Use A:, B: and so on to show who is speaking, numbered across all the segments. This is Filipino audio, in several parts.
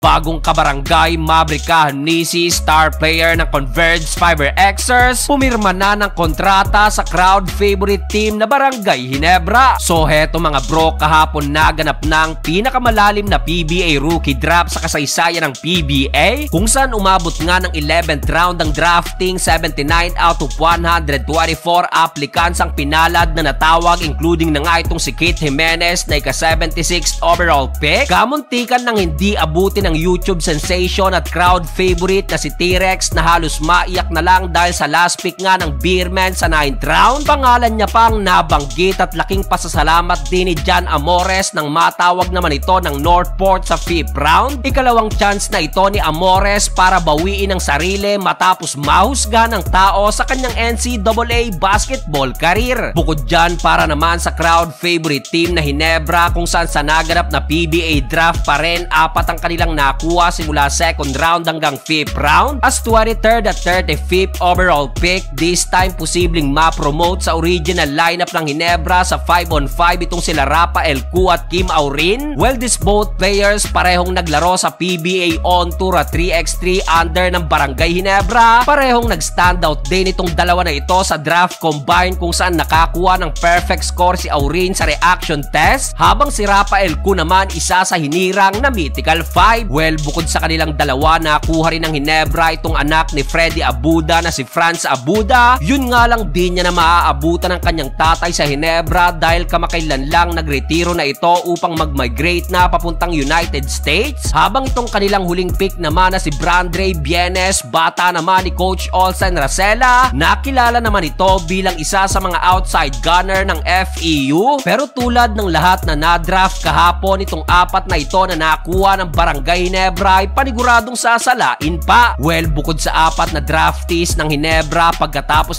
A: Bagong kabarangay Maverick Nisi, star player ng Converge Fiber Xers, pumirma na ng kontrata sa crowd favorite team na Barangay Ginebra. So heto mga bro, kahapon naganap ng pinakamalalim na PBA rookie draft sa kasaysayan ng PBA, kung saan umabot nga ng 11th round ang drafting. 79 out of 124 applicants ang pinalad na natawag, including na nga itong si Kate Jimenez na ika-76th overall pick. Kamuntikan nang hindi abuti ng YouTube sensation at crowd favorite na si T-Rex na halos maiyak na lang dahil sa last pick nga ng Beerman sa 9th round. Pangalan niya pang nabanggit at laking pasasalamat din ni John Amores nang matawag naman ito ng Northport sa 5th round. Ikalawang chance na ito ni Amores para bawiin ang sarili matapos mahusga ng tao sa kanyang NCAA basketball career. Bukod dyan, para naman sa crowd favorite team na Ginebra, kung saan sa naganap na PBA draft pa rin, 4 ang kanilang nakuha simula 2nd round hanggang 5th round. As 23rd at 35th overall pick, this time posibleng ma-promote sa original lineup ng Ginebra sa 5-on-5 itong sila Rafael Ku at Kim Aurin. Well, these both players parehong naglaro sa PBA on tour at 3x3 under ng Barangay Ginebra. Parehong nag-standout din itong dalawa na ito sa draft combine, kung saan nakakuha ng perfect score si Aurin sa reaction test, habang si Rafael Ku naman isa sa hinirang na mythical 5. Well, bukod sa kanilang dalawa, nakuha rin ng Ginebra itong anak ni Freddy Abuda na si Franz Abuda. Yun nga lang, din niya na maaabutan ng kanyang tatay sa Ginebra dahil kamakailan lang nagretiro na ito upang mag-migrate na papuntang United States. Habang itong kanilang huling pick naman na si Brandre Bienes, bata naman ni Coach Olsen Racela, nakilala naman ito bilang isa sa mga outside gunner ng FEU. Pero tulad ng lahat na na-draft kahapon, itong 4 na ito na nakuha ng Barangay Ginebra ay paniguradong sasalain pa. Well, bukod sa 4 na draftees ng Ginebra pagkatapos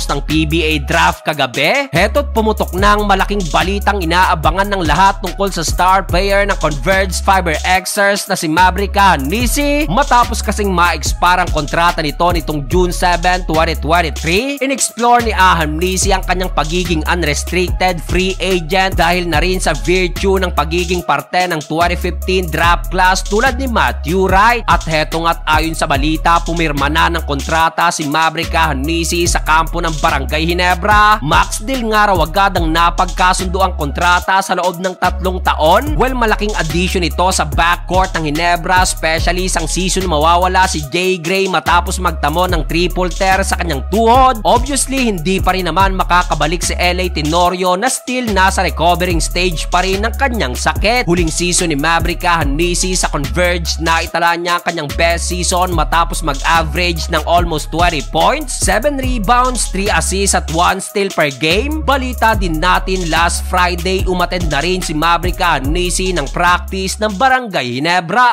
A: ng PBA draft kagabi, heto't pumutok ng malaking balitang inaabangan ng lahat tungkol sa star player ng Converge Fiber Xers na si Maverick Nisi. Matapos kasing ma-expire ang kontrata nitong June 7, 2023, in-explore ni Nisi ang kanyang pagiging unrestricted free agent dahil na rin sa virtue ng pagiging parte ng 2015 draft class tulad ni Matthew Wright. At heto nga't ayon sa balita, pumirma na ng kontrata si Maverick Nisi sa kampo ng Barangay Ginebra. Max deal nga raw agad ang napagkasundo ang kontrata sa loob ng 3 taon. Well, malaking addition ito sa backcourt ng Ginebra, especially isang season mawawala si Jay Gray matapos magtamo ng triple tear sa kanyang tuhod. Obviously, hindi pa rin naman makakabalik si LA Tenorio na still nasa recovering stage pa rin ng kanyang sakit. Huling season ni Maverick Nisi sa Converge, na itala niya ang kanyang best season matapos mag-average ng almost 20 points, 7 rebounds, 3 assists at 1 steal per game. Balita din natin, last Friday umattend na rin si Maverick Nisi ng practice ng Barangay Ginebra.